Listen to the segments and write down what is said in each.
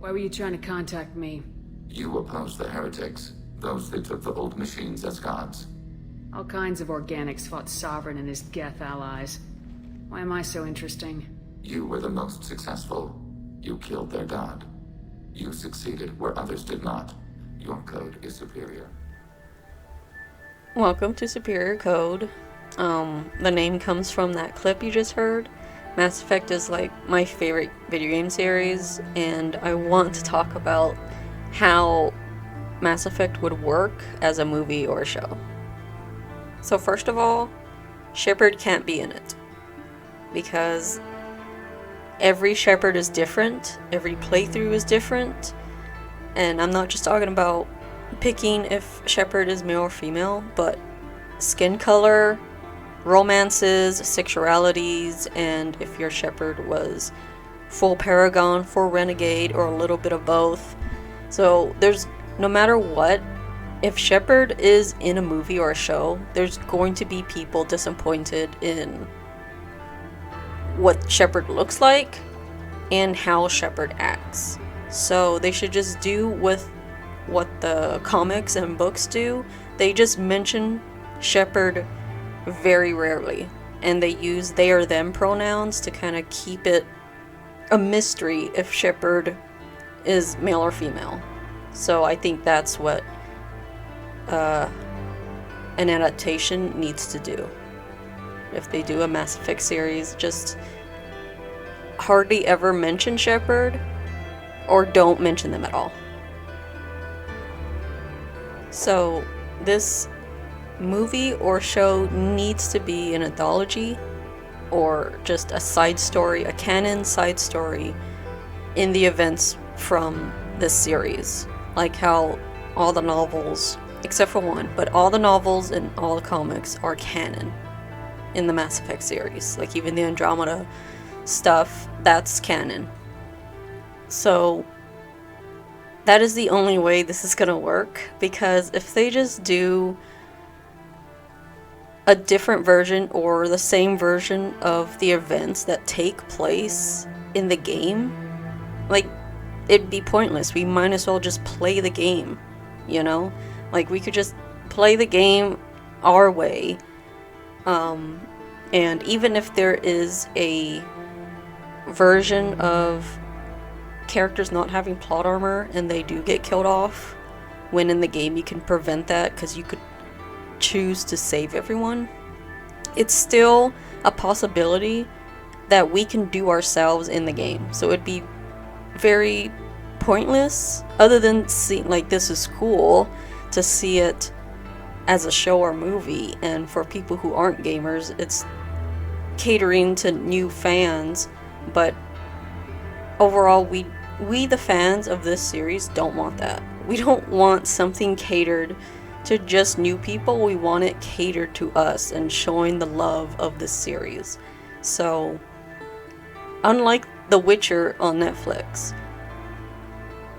Why were you trying to contact me? You oppose the heretics, those that took the old machines as gods. All kinds of organics fought Sovereign and his Geth allies. Why am I so interesting? You were the most successful. You killed their god. You succeeded where others did not. Your code is superior. Welcome to Superior Code. The name comes from that clip you just heard. Mass Effect is like my favorite video game series, and I want to talk about how Mass Effect would work as a movie or a show. So first of all, Shepard can't be in it, because every Shepard is different, every playthrough is different, and I'm not just talking about picking if Shepard is male or female, but skin color, romances, sexualities, and if your Shepard was full Paragon, full Renegade, or a little bit of both. So there's, no matter what, if Shepard is in a movie or a show, there's going to be people disappointed in what Shepard looks like and how Shepard acts. So they should just do with what the comics and books do. They just mention Shepard very rarely, and they use they or them pronouns to kind of keep it a mystery if Shepard is male or female. So I think that's what an adaptation needs to do. If they do a Mass Effect series, just hardly ever mention Shepard, or don't mention them at all. So this movie or show needs to be an anthology, or just a side story, a canon side story in the events from this series. Like how all the novels, except for one, but all the novels and all the comics are canon in the Mass Effect series. Like even the Andromeda stuff, that's canon. So that is the only way this is gonna work, because if they just do a different version or the same version of the events that take place in the game, like, it'd be pointless. We might as well just play the game, you know? Like, we could just play the game our way, and even if there is a version of characters not having plot armor and they do get killed off, when in the game you can prevent that because you could choose to save everyone, it's still a possibility that we can do ourselves in the game. So it'd be very pointless, other than seeing, like, this is cool to see it as a show or movie, and for people who aren't gamers, it's catering to new fans. But overall, we the fans of this series don't want that. We don't want something catered to just new people. We want it catered to us and showing the love of this series. So unlike The Witcher on Netflix,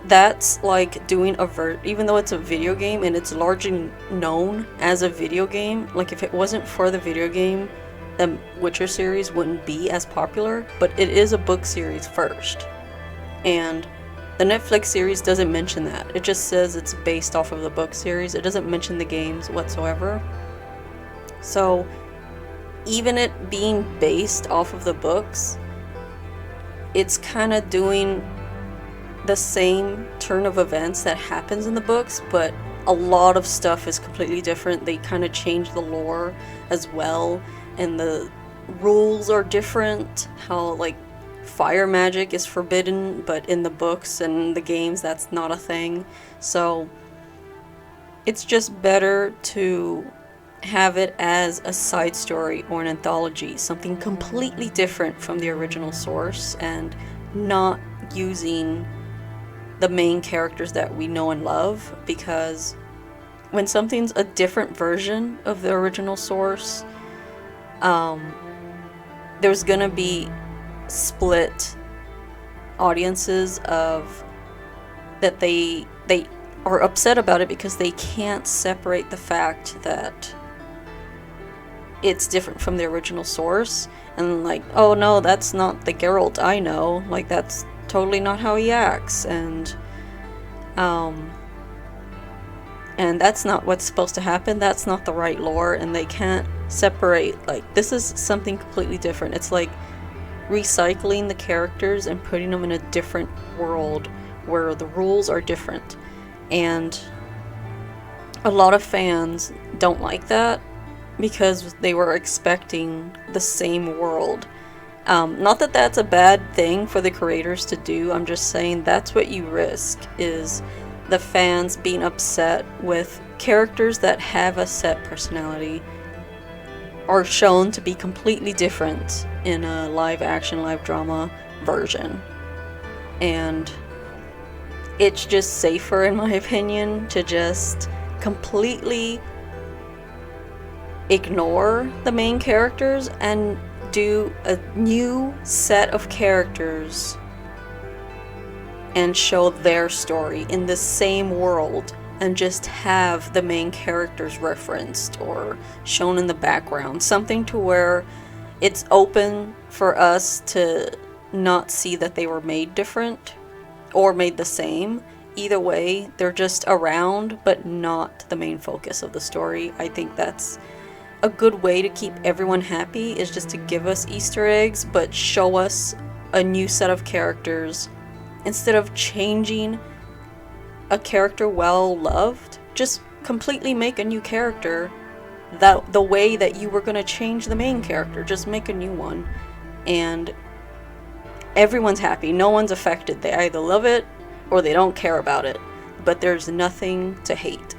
that's like doing even though it's a video game and it's largely known as a video game, like if it wasn't for the video game, the Witcher series wouldn't be as popular. But it is a book series first, and the Netflix series doesn't mention that. It just says it's based off of the book series. It doesn't mention the games whatsoever. So even it being based off of the books, it's kind of doing the same turn of events that happens in the books, but a lot of stuff is completely different. They kind of change the lore as well, and the rules are different. How, like, fire magic is forbidden, but in the books and the games that's not a thing. So it's just better to have it as a side story or an anthology, something completely different from the original source, and not using the main characters that we know and love. Because when something's a different version of the original source, there's gonna be split audiences of that they are upset about it because they can't separate the fact that it's different from the original source, and like, oh no, that's not the Geralt I know, like that's totally not how he acts, and that's not what's supposed to happen. That's not the right lore, and they can't separate. Like, this is something completely different. It's like recycling the characters and putting them in a different world where the rules are different, and a lot of fans don't like that because they were expecting the same world. Not that that's a bad thing for the creators to do, I'm just saying that's what you risk, is the fans being upset with characters that have a set personality are shown to be completely different in a live action, live drama version. And it's just safer, in my opinion, to just completely ignore the main characters and do a new set of characters and show their story in the same world, and just have the main characters referenced or shown in the background. Something to where it's open for us to not see that they were made different or made the same. Either way, they're just around, but not the main focus of the story. I think that's a good way to keep everyone happy, is just to give us Easter eggs, but show us a new set of characters. Instead of changing a character well loved, just completely make a new character that the way that you were going to change the main character. Just make a new one, and everyone's happy. No one's affected. They either love it or they don't care about it, but there's nothing to hate.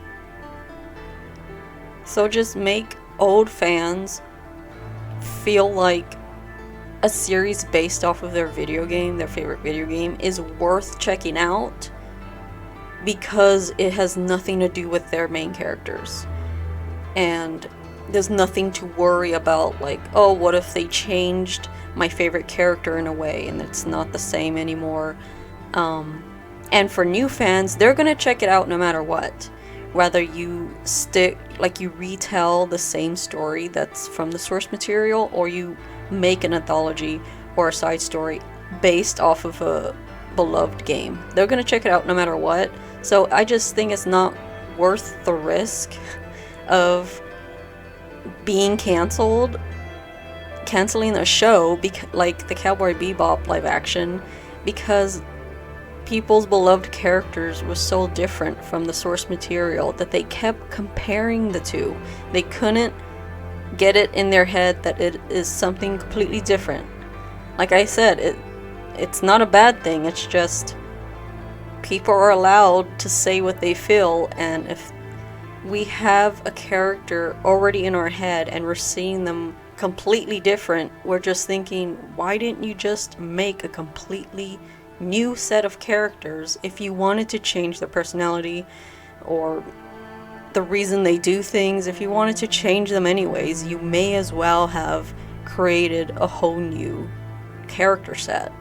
So just make old fans feel like a series based off of their video game, their favorite video game, is worth checking out because it has nothing to do with their main characters. And there's nothing to worry about, like, oh, what if they changed my favorite character in a way and it's not the same anymore. And for new fans, they're gonna check it out no matter what. Whether you you retell the same story that's from the source material, or you make an anthology or a side story based off of a beloved game. They're gonna check it out no matter what. So I just think it's not worth the risk of being canceling a show, like the Cowboy Bebop live action, because people's beloved characters was so different from the source material that they kept comparing the two. They couldn't get it in their head that it is something completely different. Like I said, it's not a bad thing, it's just people are allowed to say what they feel, and if we have a character already in our head and we're seeing them completely different, we're just thinking, why didn't you just make a completely new set of characters? If you wanted to change their personality or the reason they do things, if you wanted to change them anyways, you may as well have created a whole new character set.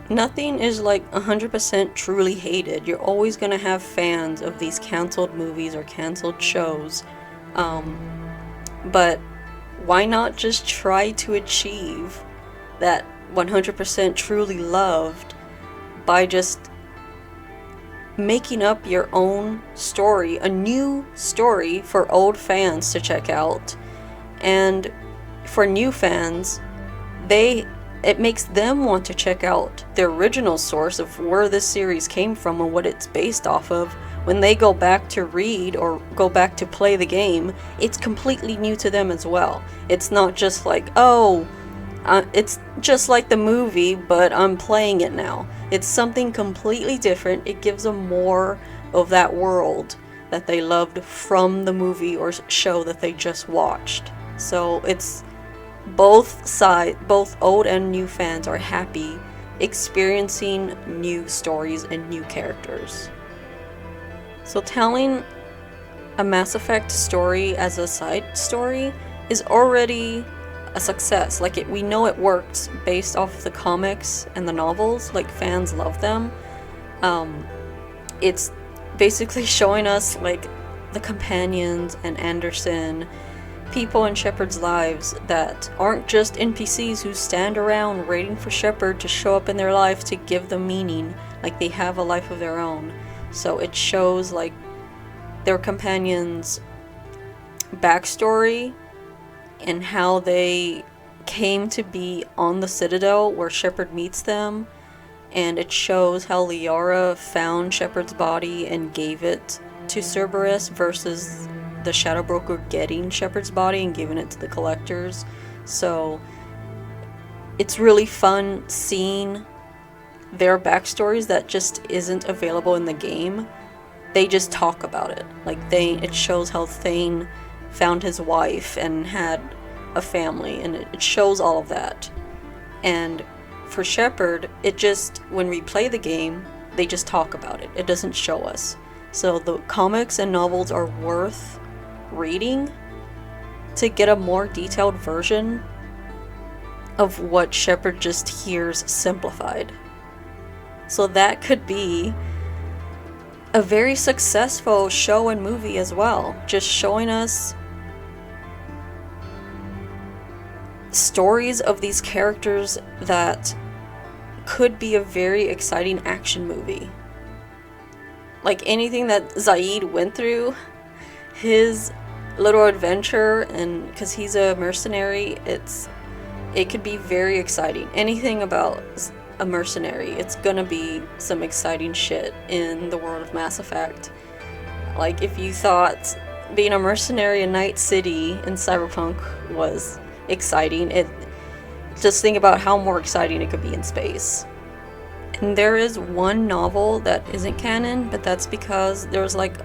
Nothing is like 100% truly hated. You're always gonna have fans of these canceled movies or canceled shows, but why not just try to achieve that 100% truly loved by just making up your own story, a new story for old fans to check out. And for new fans, it makes them want to check out the original source of where this series came from and what it's based off of. When they go back to read or go back to play the game, it's completely new to them as well. It's not just like, oh, it's just like the movie, but I'm playing it now. It's something completely different. It gives them more of that world that they loved from the movie or show that they just watched. So it's both old and new fans are happy experiencing new stories and new characters. So telling a Mass Effect story as a side story is already a success. Like, we know it works based off the comics and the novels. Like, fans love them. It's basically showing us like the companions and Anderson people in Shepard's lives that aren't just NPCs who stand around waiting for Shepard to show up in their life to give them meaning, like they have a life of their own. So it shows like their companions' backstory and how they came to be on the Citadel where Shepard meets them, and it shows how Liara found Shepard's body and gave it to Cerberus versus the Shadow Broker getting Shepard's body and giving it to the collectors. So it's really fun seeing their backstories that just isn't available in the game. They just talk about it. Like it shows how Thane found his wife and had a family, and it shows all of that. And for Shepard, it just, when we play the game, they just talk about it. It doesn't show us. So the comics and novels are worth reading to get a more detailed version of what Shepard just hears simplified. So that could be a very successful show and movie as well, just showing us stories of these characters that could be a very exciting action movie. Like anything that Zaid went through, his little adventure, and because he's a mercenary, it could be very exciting. Anything about a mercenary, it's gonna be some exciting shit in the world of Mass Effect. Like if you thought being a mercenary in Night City in Cyberpunk was exciting, just think about how more exciting it could be in space. And there is one novel that isn't canon, but that's because there's like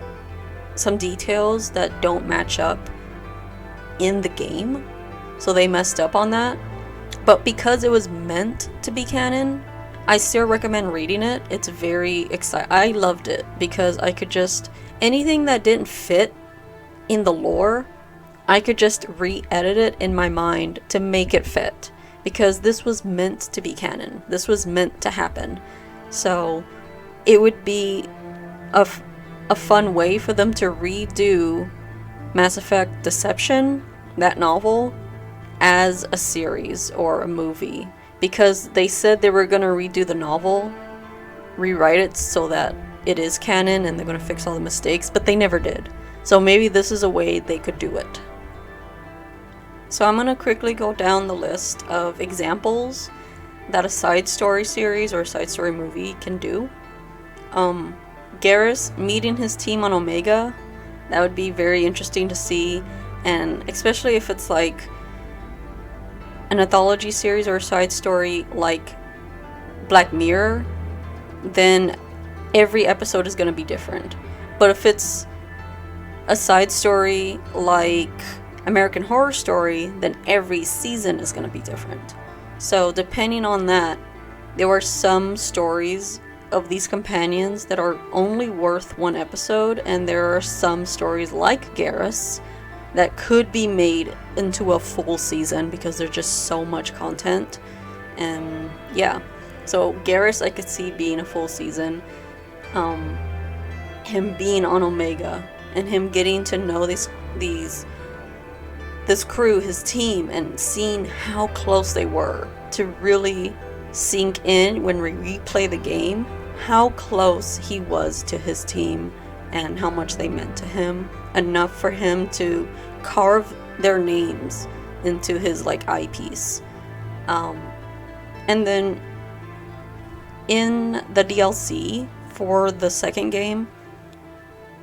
some details that don't match up in the game, so they messed up on that. But because it was meant to be canon, I still recommend reading it. It's very exciting. I loved it because I could just, anything that didn't fit in the lore, I could just re-edit it in my mind to make it fit, because this was meant to be canon. This was meant to happen. So it would be a fun way for them to redo Mass Effect Deception, that novel, as a series or a movie, because they said they were going to redo the novel, rewrite it so that it is canon and they're going to fix all the mistakes, but they never did. So maybe this is a way they could do it. So I'm going to quickly go down the list of examples that a side story series or a side story movie can do. Garrus meeting his team on Omega, that would be very interesting to see, and especially if it's like an anthology series or a side story like Black Mirror, then every episode is going to be different. But if it's a side story like American Horror Story, then every season is going to be different. So depending on that, there are some stories of these companions that are only worth one episode, and there are some stories like Garrus that could be made into a full season because there's just so much content. And yeah, so Garrus I could see being a full season. Him being on Omega and him getting to know this crew, his team, and seeing how close they were to really sink in when we replay the game, how close he was to his team and how much they meant to him, enough for him to carve their names into his like eyepiece. And then in the DLC for the second game,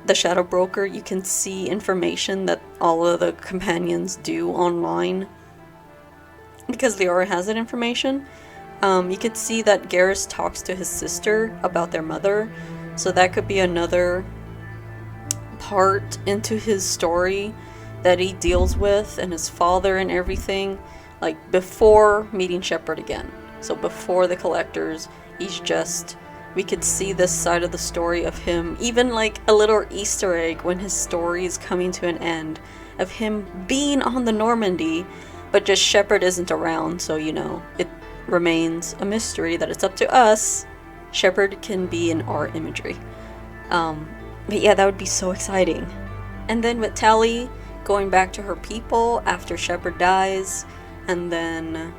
the Shadow Broker, you can see information that all of the companions do online because Liara has that information. You could see that Garrus talks to his sister about their mother, so that could be another part into his story that he deals with, and his father and everything, like before meeting Shepard again. So before the collectors, we could see this side of the story of him, even like a little Easter egg when his story is coming to an end, of him being on the Normandy, but just Shepard isn't around, so it remains a mystery that it's up to us. Shepard can be in our imagery. But yeah, that would be so exciting. And then with Tali going back to her people after Shepard dies, and then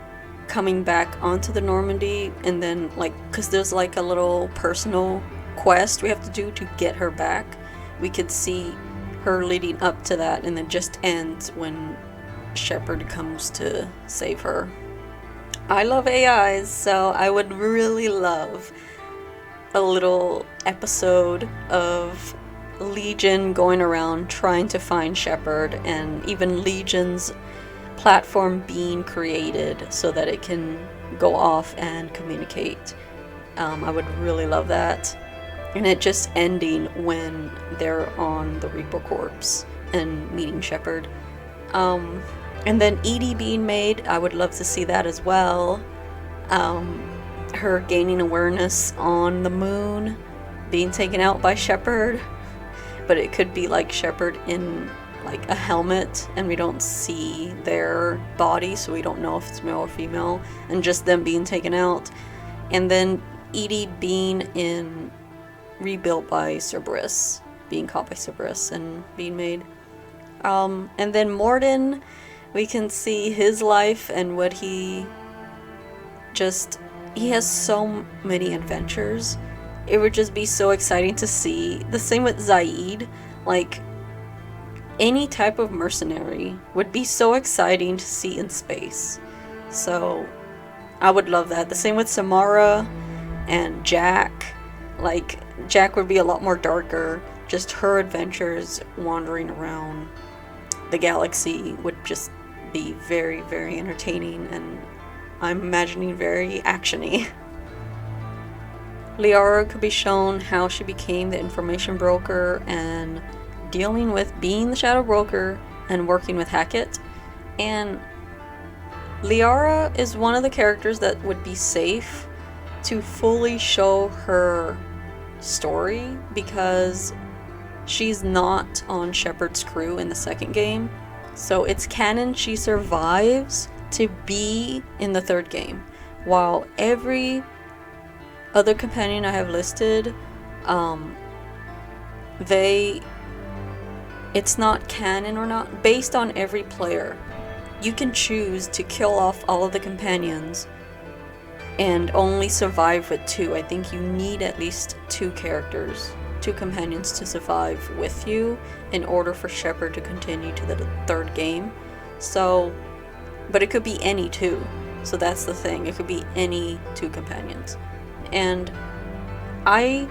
coming back onto the Normandy, and then like, because there's like a little personal quest we have to do to get her back. We could see her leading up to that, and then just ends when Shepard comes to save her. I love AIs, so I would really love a little episode of Legion going around trying to find Shepard, and even Legion's platform being created so that it can go off and communicate. I would really love that. And it just ending when they're on the Reaper Corpse and meeting Shepard. And then Edie being made, I would love to see that as well. Her gaining awareness on the moon, being taken out by Shepard. But it could be like Shepard in like a helmet, and we don't see their body, so we don't know if it's male or female, and just them being taken out. And then Edie being rebuilt by Cerberus, being caught by Cerberus and being made. And then Mordin, we can see his life and what he has so many adventures. It would just be so exciting to see. The same with Zaid. Like, any type of mercenary would be so exciting to see in space. So, I would love that. The same with Samara and Jack. Like, Jack would be a lot more darker. Just her adventures wandering around the galaxy would just be very, very entertaining, and I'm imagining very actiony. Liara could be shown how she became the information broker and dealing with being the shadow broker and working with Hackett. And Liara is one of the characters that would be safe to fully show her story because she's not on Shepard's crew in the second game. So it's canon she survives to be in the third game, while every other companion I have listed, it's not canon or not, based on every player. You can choose to kill off all of the companions and only survive with 2. I think you need at least 2 companions to survive with you in order for Shepard to continue to the third game. So, but it could be any 2. So that's the thing. It could be any 2 companions. And I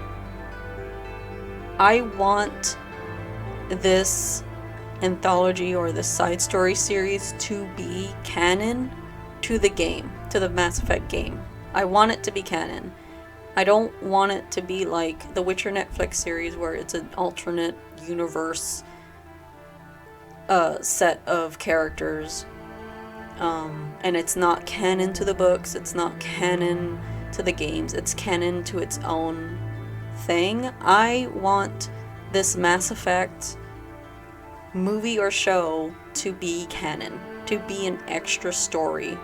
want this anthology or this side story series to be canon to the game, to the Mass Effect game. I want it to be canon. I don't want it to be like the Witcher Netflix series where it's an alternate universe set of characters, and it's not canon to the books, it's not canon to the games, it's canon to its own thing. I want this Mass Effect movie or show to be canon, to be an extra story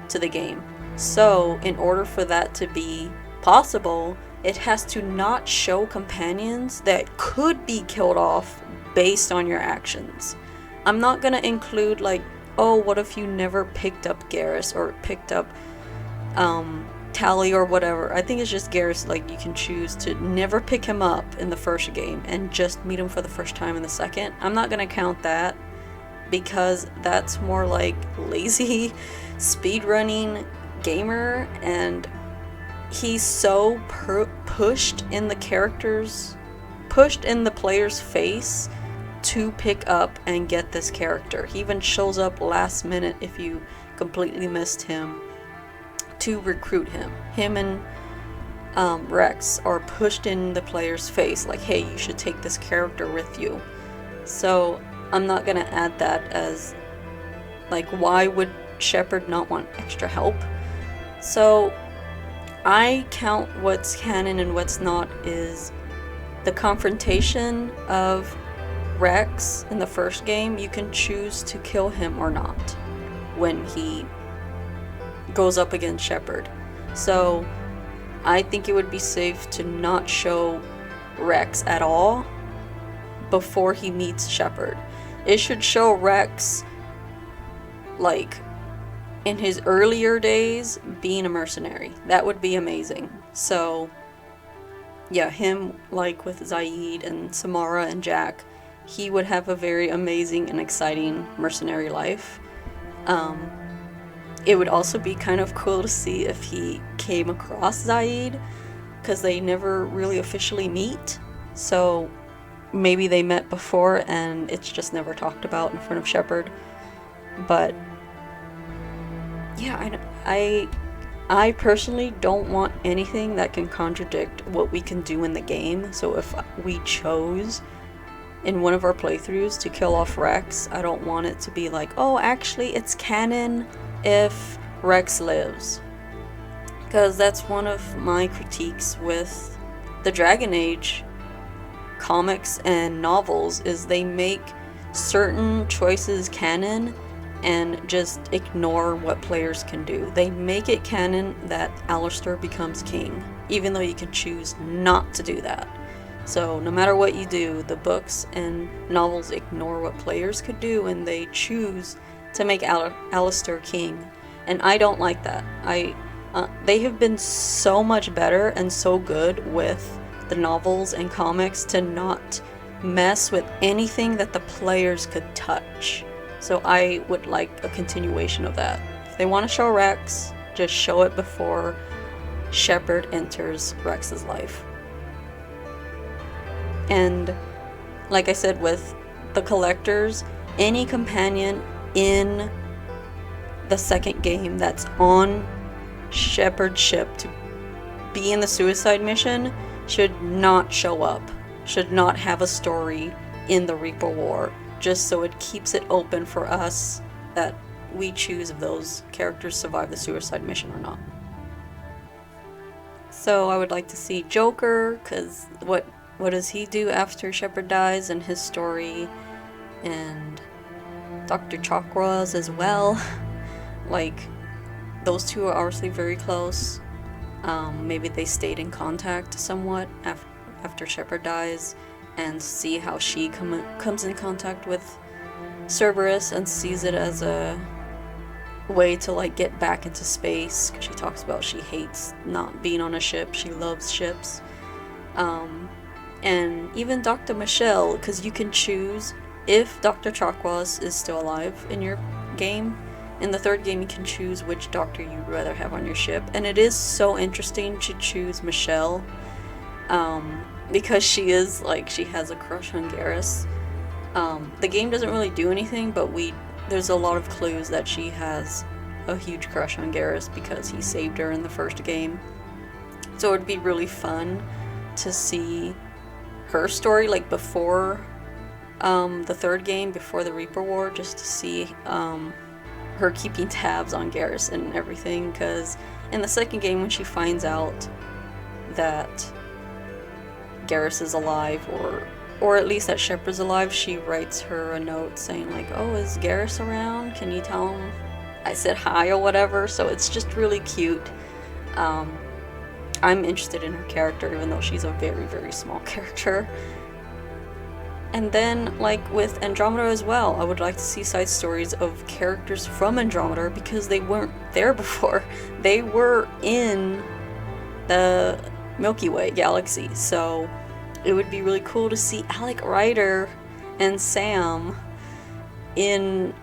to the game. So in order for that to be possible, it has to not show companions that could be killed off based on your actions. I'm not gonna include like, oh, what if you never picked up Garrus or picked up Tali or whatever. I think it's just Garrus, like you can choose to never pick him up in the first game and just meet him for the first time in the second. I'm not gonna count that because that's more like lazy speedrunning gamer, and he's so pushed in the player's face to pick up and get this character. He even shows up last minute if you completely missed him to recruit him. Him and Rex are pushed in the player's face like, hey, you should take this character with you. So I'm not gonna add that as like, why would Shepard not want extra help? So I count what's canon and what's not is the confrontation of Rex in the first game. You can choose to kill him or not when he goes up against Shepard. So I think it would be safe to not show Rex at all before he meets Shepard. It should show Rex, like, in his earlier days being a mercenary. That would be amazing. So yeah, him, like with Zaid and Samara and Jack, he would have a very amazing and exciting mercenary life. It would also be kind of cool to see if he came across Zaid, because they never really officially meet. So maybe they met before and it's just never talked about in front of Shepard. But yeah, I personally don't want anything that can contradict what we can do in the game. So if we chose in one of our playthroughs to kill off Rex, I don't want it to be like, oh, actually it's canon if Rex lives. Because that's one of my critiques with the Dragon Age comics and novels, is they make certain choices canon and just ignore what players can do. They make it canon that Alistair becomes king, even though you can choose not to do that. So no matter what you do, the books and novels ignore what players could do, and they choose to make Alistair king. And I don't like that. They have been so much better and so good with the novels and comics to not mess with anything that the players could touch. So I would like a continuation of that. If they want to show Rex, just show it before Shepard enters Rex's life. And like I said, with the collectors, any companion in the second game that's on Shepard's ship to be in the suicide mission should not show up, should not have a story in the Reaper War, just so it keeps it open for us that we choose if those characters survive the suicide mission or not. So I would like to see Joker, because what does he do after Shepard dies, and his story, and Dr. Chakras as well. Like, those two are obviously very close. Maybe they stayed in contact somewhat after Shepard dies, and see how she comes in contact with Cerberus and sees it as a way to like get back into space, because she talks about she hates not being on a ship, she loves ships. And even Dr. Michelle, because you can choose if Dr. Chakwas is still alive in your game. In the third game, you can choose which doctor you'd rather have on your ship, and it is so interesting to choose Michelle, because she is like, she has a crush on Garrus. The game doesn't really do anything, but there's a lot of clues that she has a huge crush on Garrus because he saved her in the first game. So it'd be really fun to see her story, like before the third game, before the Reaper War, just to see her keeping tabs on Garrus and everything, because in the second game, when she finds out that Garrus is alive, or at least that Shepard's alive, she writes her a note saying like, oh, is Garrus around? Can you tell him I said hi or whatever? So it's just really cute. I'm interested in her character, even though she's a very, very small character. And then, like with Andromeda as well, I would like to see side stories of characters from Andromeda, because they weren't there before. They were in the Milky Way galaxy, so it would be really cool to see Alec Ryder and Sam in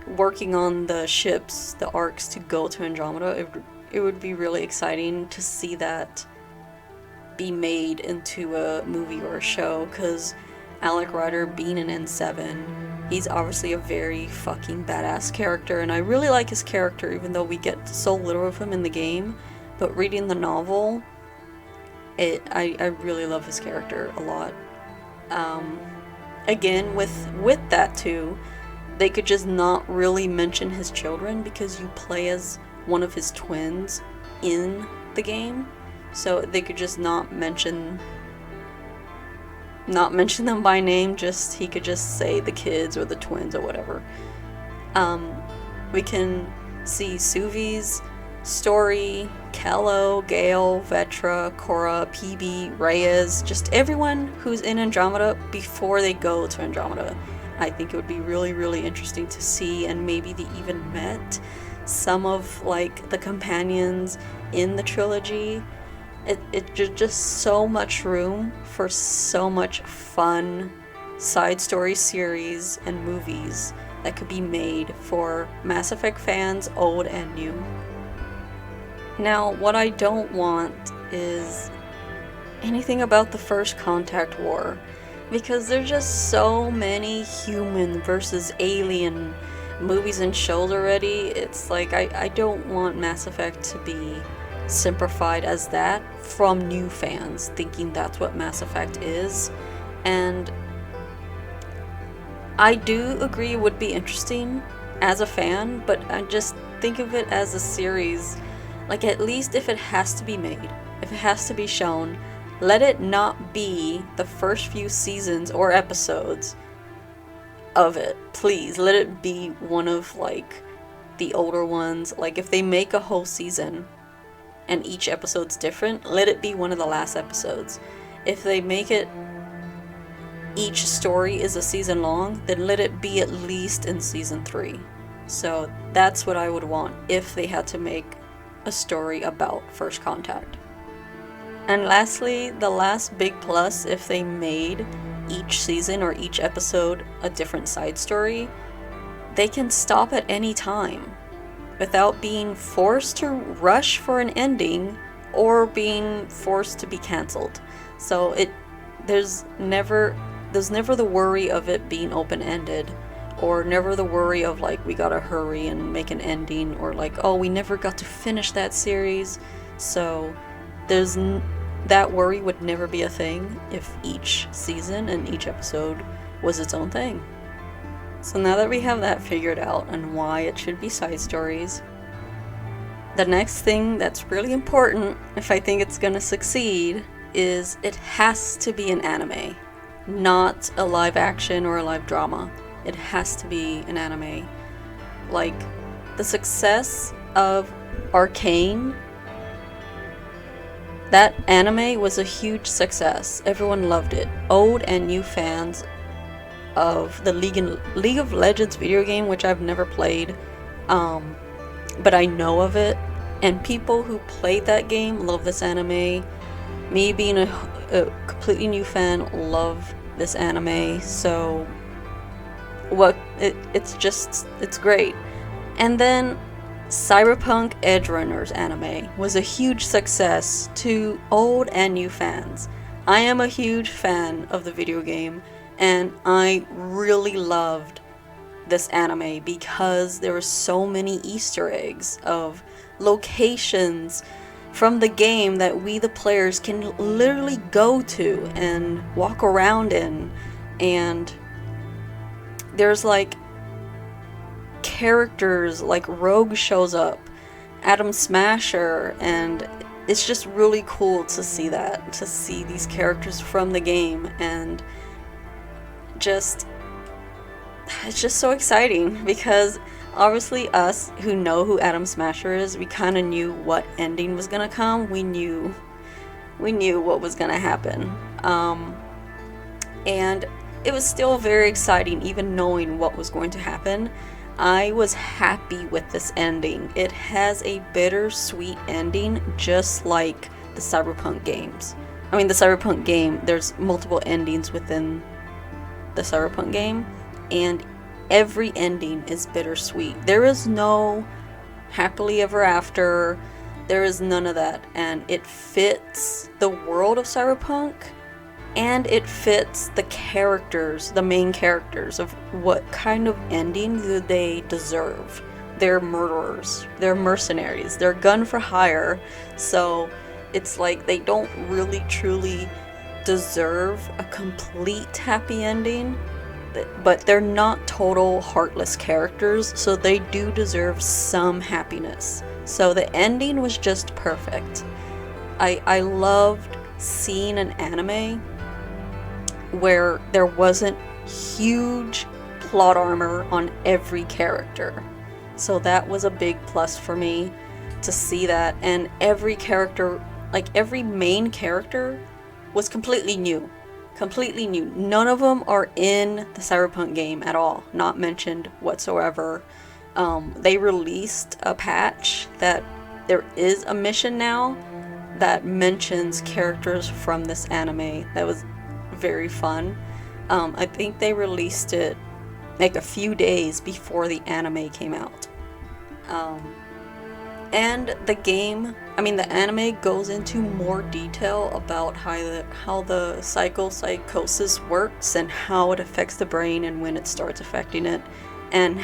working on the ships, the arcs to go to Andromeda. It would be really exciting to see that be made into a movie or a show, because Alec Ryder being an N7, he's obviously a very fucking badass character, and I really like his character, even though we get so little of him in the game. But reading the novel, I really love his character a lot. Again, with that too, they could just not really mention his children, because you play as one of his twins in the game. So they could just not mention them by name, he could just say the kids or the twins or whatever. We can see Suvi's story, Kello, Gale, Vetra, Cora, PB, Reyes, just everyone who's in Andromeda before they go to Andromeda. I think it would be really, really interesting to see, and maybe they even met some of like the companions in the trilogy. It just so much room for so much fun side story series and movies that could be made for Mass Effect fans, old and new. Now, what I don't want is anything about the First Contact War, because there's just so many human versus alien movies and shows already. It's like, I don't want Mass Effect to be simplified as that from new fans thinking that's what Mass Effect is. And I do agree it would be interesting as a fan, but I just think of it as a series. Like, at least if it has to be made, if it has to be shown, let it not be the first few seasons or episodes of it. Please, let it be one of like the older ones. Like, if they make a whole season and each episode's different, let it be one of the last episodes. If they make it each story is a season long, then let it be at least in season 3. So that's what I would want if they had to make a story about First Contact. And lastly, the last big plus, if they made each season or each episode a different side story, they can stop at any time without being forced to rush for an ending or being forced to be cancelled. So there's never the worry of it being open-ended, or never the worry of like, we gotta hurry and make an ending, or like, oh, we never got to finish that series. So that worry would never be a thing if each season and each episode was its own thing. So now that we have that figured out and why it should be side stories, the next thing that's really important, if I think it's gonna succeed, is it has to be an anime. Not a live action or a live drama. It has to be an anime. Like, the success of Arcane, that anime was a huge success. Everyone loved it. Old and new fans of the League of Legends video game, which I've never played, but I know of it, and people who played that game love this anime. Me being a completely new fan, love this anime. So it's great. And then Cyberpunk Edge Runners anime was a huge success to old and new fans. I am a huge fan of the video game, and I really loved this anime because there were so many Easter eggs of locations from the game that we, the players, can literally go to and walk around in. And there's like characters, like Rogue shows up, Atom Smasher, and it's just really cool to see that, to see these characters from the game, and it's just so exciting because obviously us who know who Atom Smasher is, we kind of knew what ending was gonna come. We knew what was gonna happen, and it was still very exciting even knowing what was going to happen. I was happy with this ending. It has a bittersweet ending, just like the Cyberpunk games. I mean, the Cyberpunk game, there's multiple endings within the Cyberpunk game, and every ending is bittersweet. There is no happily ever after. There is none of that, and it fits the world of Cyberpunk, and it fits the characters, the main characters, of what kind of ending do they deserve. They're murderers, they're mercenaries, they're gun for hire, so it's like they don't really truly deserve a complete happy ending, but they're not total heartless characters, so they do deserve some happiness. So the ending was just perfect. I loved seeing an anime where there wasn't huge plot armor on every character. So that was a big plus for me to see that, and every character, like every main character, was completely new. Completely new. None of them are in the Cyberpunk game at all. Not mentioned whatsoever. They released a patch that there is a mission now that mentions characters from this anime. That was very fun. I think they released it like a few days before the anime came out. And the game, the anime goes into more detail about how the psychosis works and how it affects the brain and when it starts affecting it, and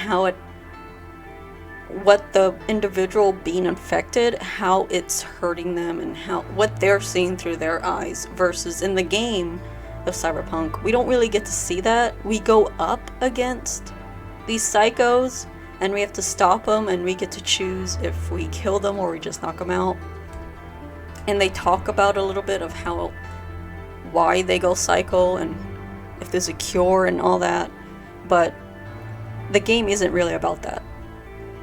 what the individual being infected, how it's hurting them, and what they're seeing through their eyes, versus in the game of Cyberpunk, we don't really get to see that. We go up against these psychos and we have to stop them, and we get to choose if we kill them or we just knock them out. And they talk about a little bit of why they go psycho and if there's a cure and all that, but the game isn't really about that.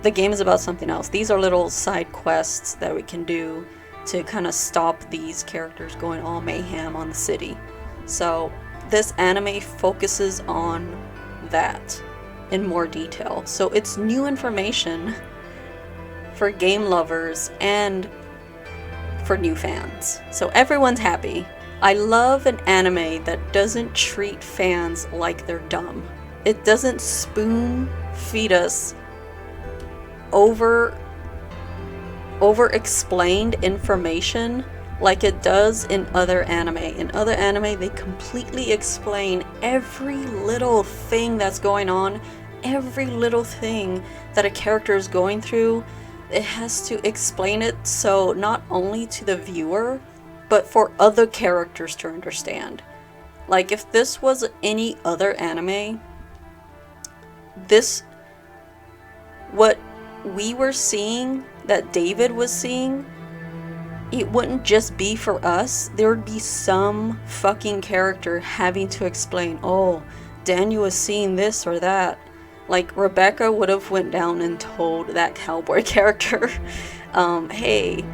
The game is about something else. These are little side quests that we can do to kind of stop these characters going all mayhem on the city. So this anime focuses on that in more detail. So it's new information for game lovers and for new fans. So everyone's happy. I love an anime that doesn't treat fans like they're dumb. It doesn't spoon feed us over explained information like it does in other anime. In other anime, they completely explain every little thing that's going on, every little thing that a character is going through. It has to explain it so not only to the viewer, but for other characters to understand. Like if this was any other anime, what we were seeing, that David was seeing, it wouldn't just be for us. There would be some fucking character having to explain, oh, Daniel was seeing this or that. Like Rebecca would have went down and told that cowboy character, hey,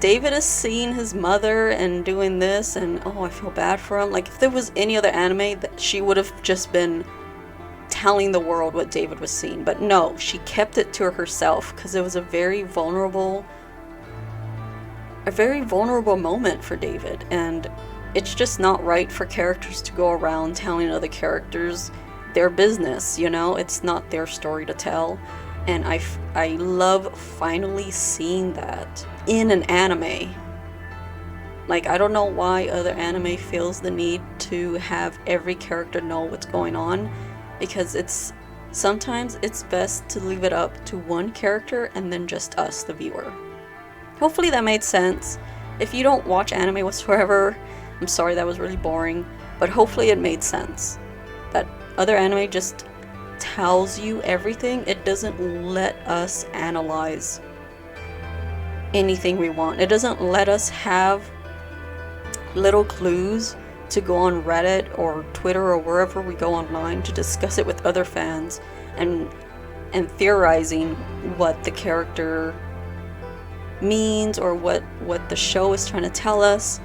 David is seeing his mother and doing this, and oh, I feel bad for him. Like if there was any other anime, that she would have just been telling the world what David was seeing. But no, she kept it to herself because it was a very vulnerable moment for David, and it's just not right for characters to go around telling other characters their business, it's not their story to tell. And I love finally seeing that in an anime. Like, I don't know why other anime feels the need to have every character know what's going on, because sometimes it's best to leave it up to one character and then just us, the viewer. Hopefully that made sense. If you don't watch anime whatsoever, I'm sorry, that was really boring, but hopefully it made sense. That other anime just tells you everything. It doesn't let us analyze anything we want. It doesn't let us have little clues to go on Reddit or Twitter or wherever we go online to discuss it with other fans and theorizing what the character means or what the show is trying to tell us,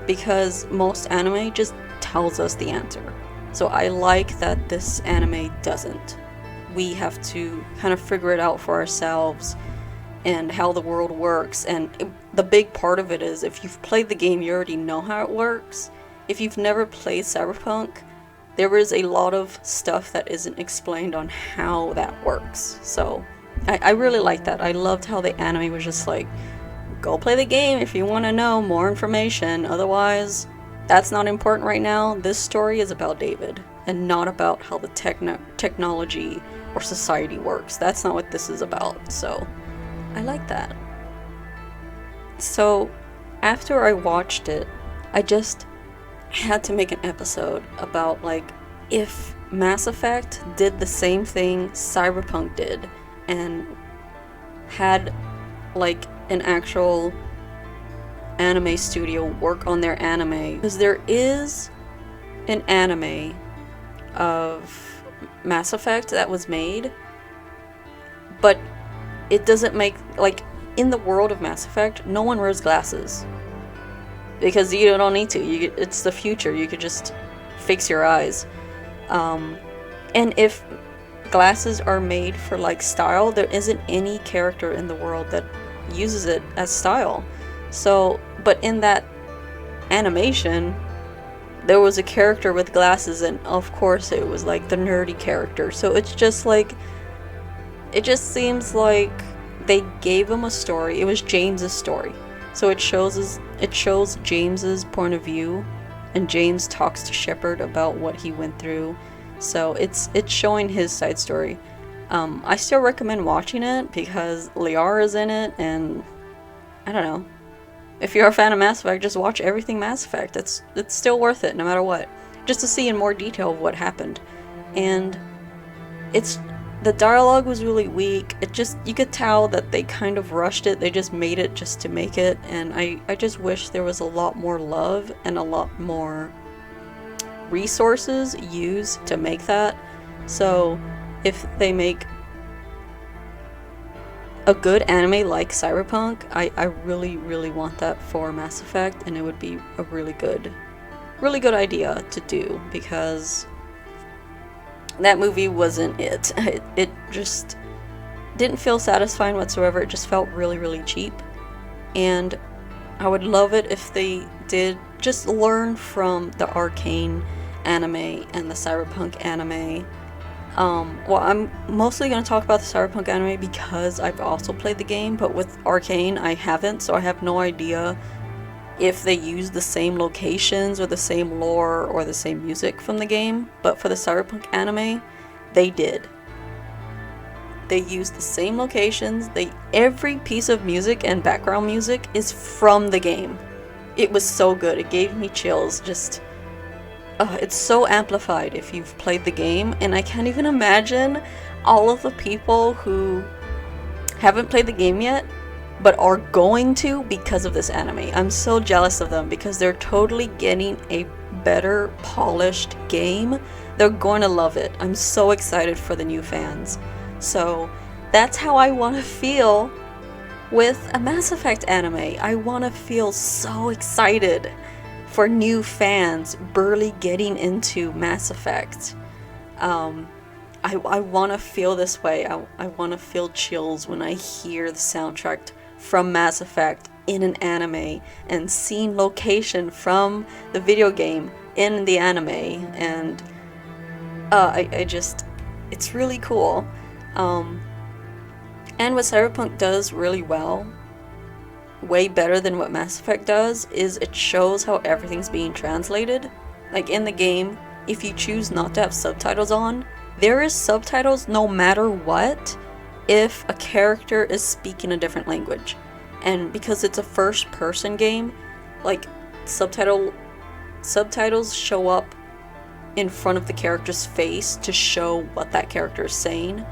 because most anime just tells us the answer. So I like that this anime doesn't. We have to kind of figure it out for ourselves and how the world works. And the big part of it is, if you've played the game, you already know how it works. If you've never played Cyberpunk, there is a lot of stuff that isn't explained on how that works. So I really like that. I loved how the anime was just like, go play the game if you want to know more information. Otherwise, that's not important right now. This story is about David and not about how the technology or society works. That's not what this is about. So I like that. So after I watched it, I just had to make an episode about, like, if Mass Effect did the same thing Cyberpunk did and had like an actual anime studio work on their anime, because there is an anime of Mass Effect that was made, but it doesn't make, like, in the world of Mass Effect, no one wears glasses because you don't need to. It's the future. You could just fix your eyes. And if glasses are made for like style, there isn't any character in the world that uses it as style. So, but in that animation, there was a character with glasses, and of course it was like the nerdy character. So it's just like, it just seems like they gave him a story. It was James's story. So it shows James's point of view, and James talks to Shepard about what he went through. So it's showing his side story. I still recommend watching it because Liara's in it, and I don't know. If you're a fan of Mass Effect, just watch everything Mass Effect. It's still worth it no matter what. Just to see in more detail what happened. And the dialogue was really weak. You could tell that they kind of rushed it. They just made it just to make it. And I just wish there was a lot more love and a lot more resources used to make that. So if they make a good anime like Cyberpunk, I really, really want that for Mass Effect, and it would be a really good idea to do, because that movie wasn't it. It just didn't feel satisfying whatsoever. It just felt really, really cheap. And I would love it if they did just learn from the Arcane anime and the Cyberpunk anime. Well, I'm mostly going to talk about the Cyberpunk anime because I've also played the game, but with Arcane I haven't, so I have no idea if they use the same locations or the same lore or the same music from the game. But for the Cyberpunk anime, they did. They used the same locations. Every piece of music and background music is from the game. It was so good. It gave me chills. Just it's so amplified if you've played the game, and I can't even imagine all of the people who haven't played the game yet but are going to because of this anime. I'm so jealous of them because they're totally getting a better polished game. They're going to love it. I'm so excited for the new fans. So that's how I want to feel with a Mass Effect anime. I want to feel so excited for new fans barely getting into Mass Effect. I want to feel this way. I want to feel chills when I hear the soundtrack from Mass Effect in an anime, and seeing location from the video game in the anime, and it's really cool. And what Cyberpunk does really well, way better than what Mass Effect does, is it shows how everything's being translated. Like in the game, if you choose not to have subtitles on, there is subtitles no matter what if a character is speaking a different language. And because it's a first-person game, like subtitles show up in front of the character's face to show what that character is saying.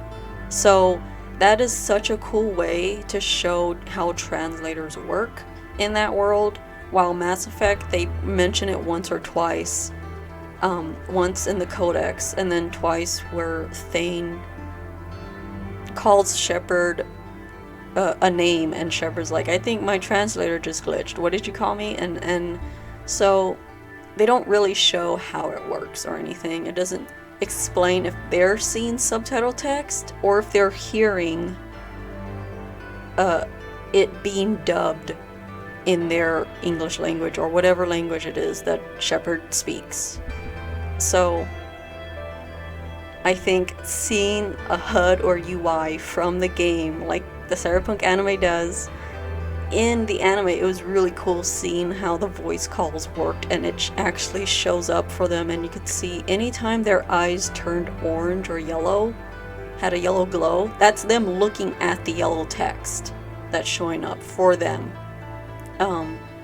So that is such a cool way to show how translators work in that world. While Mass Effect, they mention it once or twice. Once in the Codex, and then twice where Thane calls Shepard a name, and Shepard's like, I think my translator just glitched. What did you call me? And so they don't really show how it works or anything. It doesn't explain if they're seeing subtitle text or if they're hearing it being dubbed in their English language or whatever language it is that Shepard speaks. So I think seeing a HUD or UI from the game like the Cyberpunk anime does, in the anime it was really cool seeing how the voice calls worked, and it actually shows up for them, and you could see anytime their eyes turned orange or yellow, had a yellow glow, that's them looking at the yellow text that's showing up for them.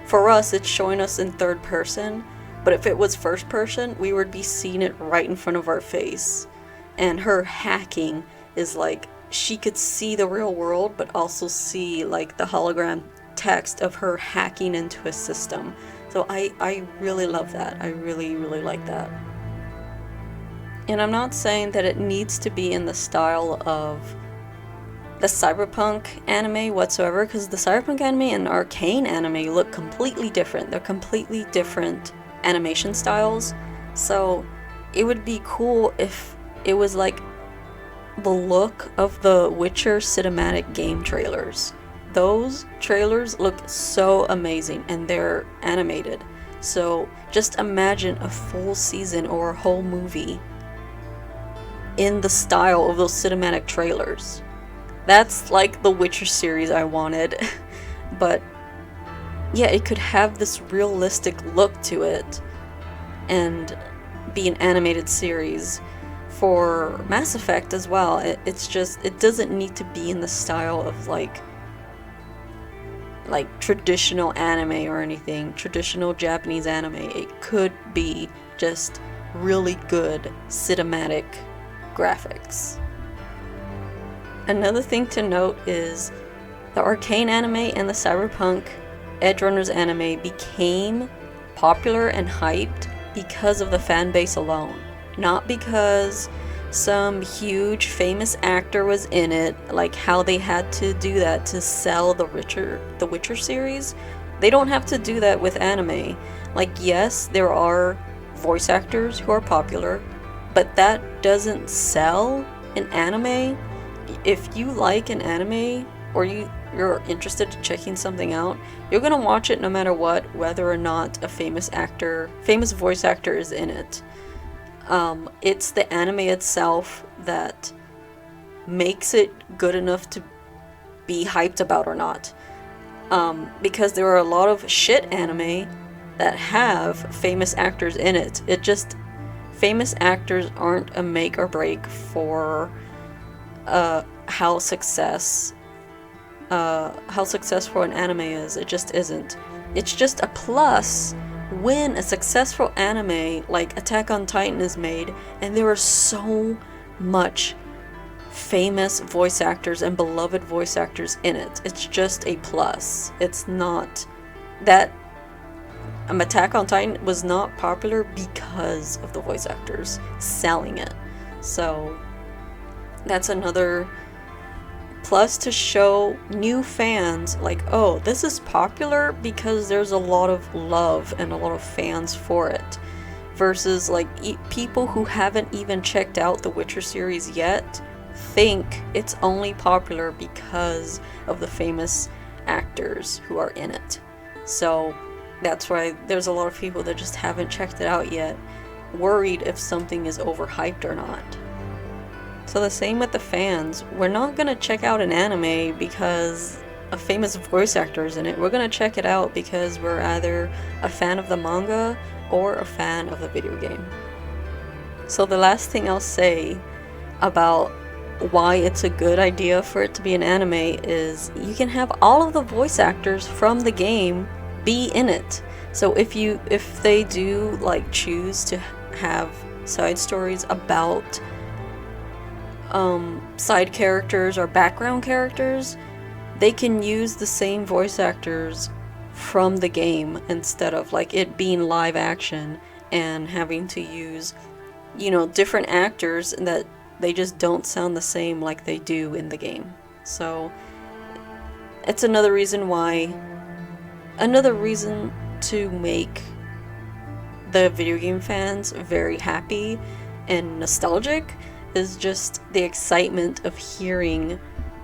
For us, it's showing us in third person, but if it was first person, we would be seeing it right in front of our face. And her hacking is like, she could see the real world, but also see like the hologram text of her hacking into a system. So I really love that. I really, really like that. And I'm not saying that it needs to be in the style of the Cyberpunk anime whatsoever, because the Cyberpunk anime and Arcane anime look completely different. They're completely different animation styles. So it would be cool if it was like the look of the Witcher cinematic game trailers. Those trailers look so amazing and they're animated. So just imagine a full season or a whole movie in the style of those cinematic trailers. That's like the Witcher series I wanted. But yeah, it could have this realistic look to it and be an animated series. For Mass Effect as well, it's just, it doesn't need to be in the style of like traditional anime or anything, traditional Japanese anime. It could be just really good cinematic graphics. Another thing to note is the Arcane anime and the Cyberpunk Edgerunners anime became popular and hyped because of the fan base alone. Not because some huge famous actor was in it, like how they had to do that to sell the Witcher series. They don't have to do that with anime. Like, yes, there are voice actors who are popular, but that doesn't sell an anime. If you like an anime or you're interested in checking something out, you're gonna watch it no matter what, whether or not a famous voice actor is in it. It's the anime itself that makes it good enough to be hyped about or not. Because there are a lot of shit anime that have famous actors in it. Famous actors aren't a make or break for how successful an anime is. It just isn't. It's just a plus when a successful anime like Attack on Titan is made and there are so much famous voice actors and beloved voice actors in it. It's just a plus. It's not that Attack on Titan was not popular because of the voice actors selling it. So that's another plus to show new fans like, oh, this is popular because there's a lot of love and a lot of fans for it, versus like people who haven't even checked out the Witcher series yet think it's only popular because of the famous actors who are in it. So that's why there's a lot of people that just haven't checked it out yet, worried if something is overhyped or not. So the same with the fans. We're not gonna check out an anime because a famous voice actor is in it. We're gonna check it out because we're either a fan of the manga or a fan of the video game. So the last thing I'll say about why it's a good idea for it to be an anime is you can have all of the voice actors from the game be in it. So if they do like choose to have side stories about side characters or background characters, they can use the same voice actors from the game instead of like it being live action and having to use, different actors that they just don't sound the same like they do in the game. So it's another reason to make the video game fans very happy and nostalgic is just the excitement of hearing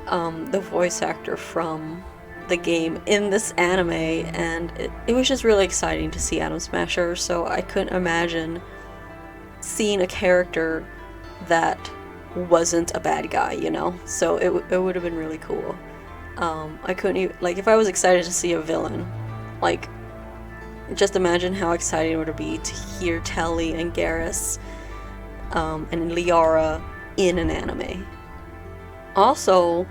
the voice actor from the game in this anime, and it was just really exciting to see Atom Smasher. So I couldn't imagine seeing a character that wasn't a bad guy, so it would have been really cool. I couldn't even, like, if I was excited to see a villain, like, just imagine how exciting it would be to hear Tali and Garrus and Liara in an anime. Also,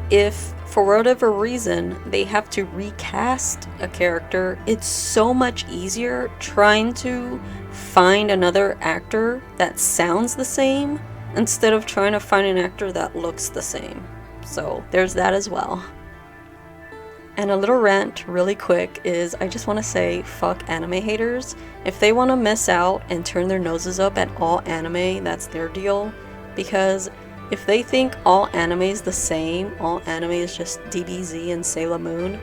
if for whatever reason they have to recast a character, it's so much easier trying to find another actor that sounds the same instead of trying to find an actor that looks the same. So there's that as well. And a little rant really quick is I just want to say fuck anime haters. If they want to miss out and turn their noses up at all anime, that's their deal. Because if they think all anime is the same, all anime is just DBZ and Sailor Moon,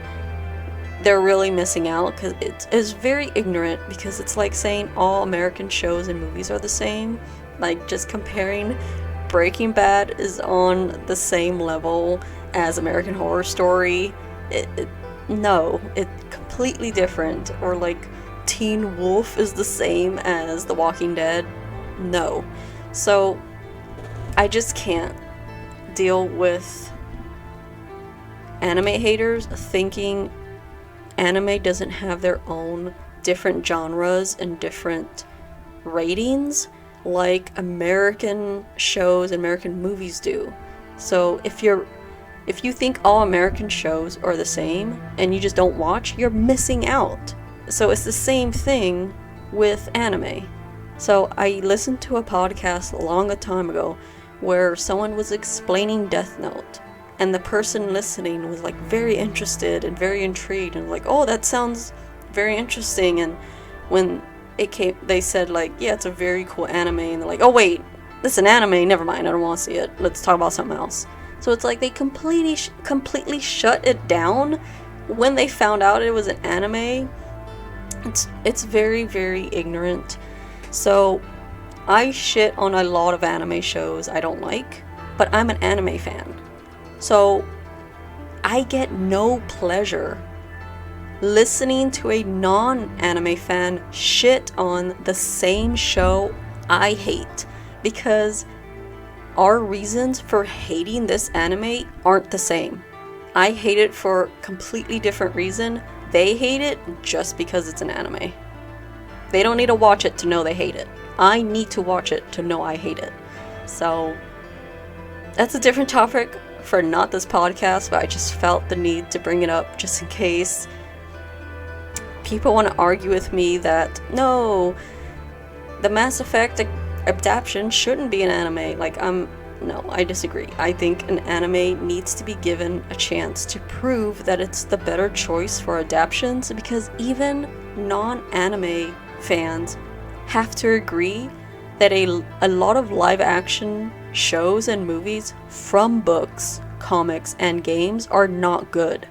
they're really missing out, because it's very ignorant, because it's like saying all American shows and movies are the same. Like, just comparing Breaking Bad is on the same level as American Horror Story. No, it's completely different. Or like Teen Wolf is the same as The Walking Dead. No. So I just can't deal with anime haters thinking anime doesn't have their own different genres and different ratings like American shows and American movies do. So if you think all American shows are the same and you just don't watch, you're missing out. So it's the same thing with anime. So I listened to a podcast a long time ago where someone was explaining Death Note, and the person listening was like very interested and very intrigued and like, oh, that sounds very interesting. And when it came, they said like, yeah, it's a very cool anime, and they're like, oh wait, this is an anime, never mind, I don't want to see it, let's talk about something else. So it's like they completely shut it down when they found out it was an anime. It's very, very ignorant. So I shit on a lot of anime shows I don't like, but I'm an anime fan. So I get no pleasure listening to a non-anime fan shit on the same show I hate, because our reasons for hating this anime aren't the same. I hate it for a completely different reason. They hate it just because it's an anime. They don't need to watch it to know they hate it. I need to watch it to know I hate it. So that's a different topic for not this podcast, but I just felt the need to bring it up just in case people want to argue with me that no, the Mass Effect adaptation shouldn't be an anime. Like, no, I disagree. I think an anime needs to be given a chance to prove that it's the better choice for adaptations, because even non-anime fans have to agree that a lot of live action shows and movies from books, comics, and games are not good.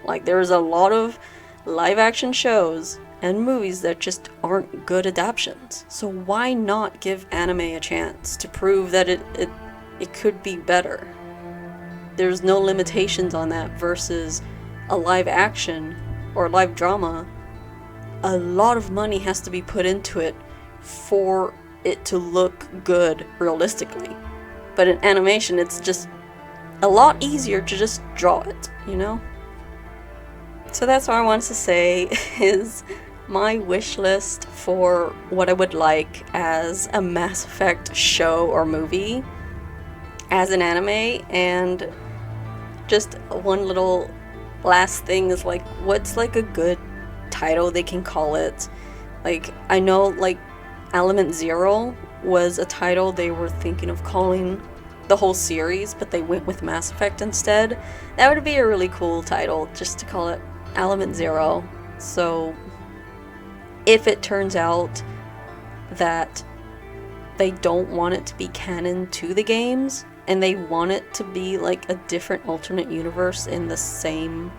Like, there's a lot of live action shows and movies that just aren't good adaptations. So why not give anime a chance to prove that it could be better? There's no limitations on that, versus a live action or live drama. A lot of money has to be put into it for it to look good realistically. But in animation, it's just a lot easier to just draw it, you know? So that's what I wanted to say is my wish list for what I would like as a Mass Effect show or movie as an anime. And just one little last thing is like, what's like a good title they can call it? Like, I know like Element Zero was a title they were thinking of calling the whole series, but they went with Mass Effect instead. That would be a really cool title, just to call it Element Zero. So if it turns out that they don't want it to be canon to the games and they want it to be like a different alternate universe in the same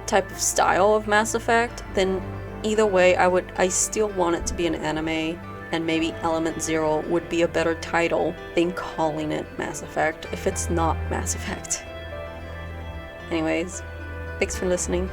type of style of Mass Effect, then either way I still want it to be an anime, and maybe Element Zero would be a better title than calling it Mass Effect if it's not Mass Effect. Anyways, thanks for listening.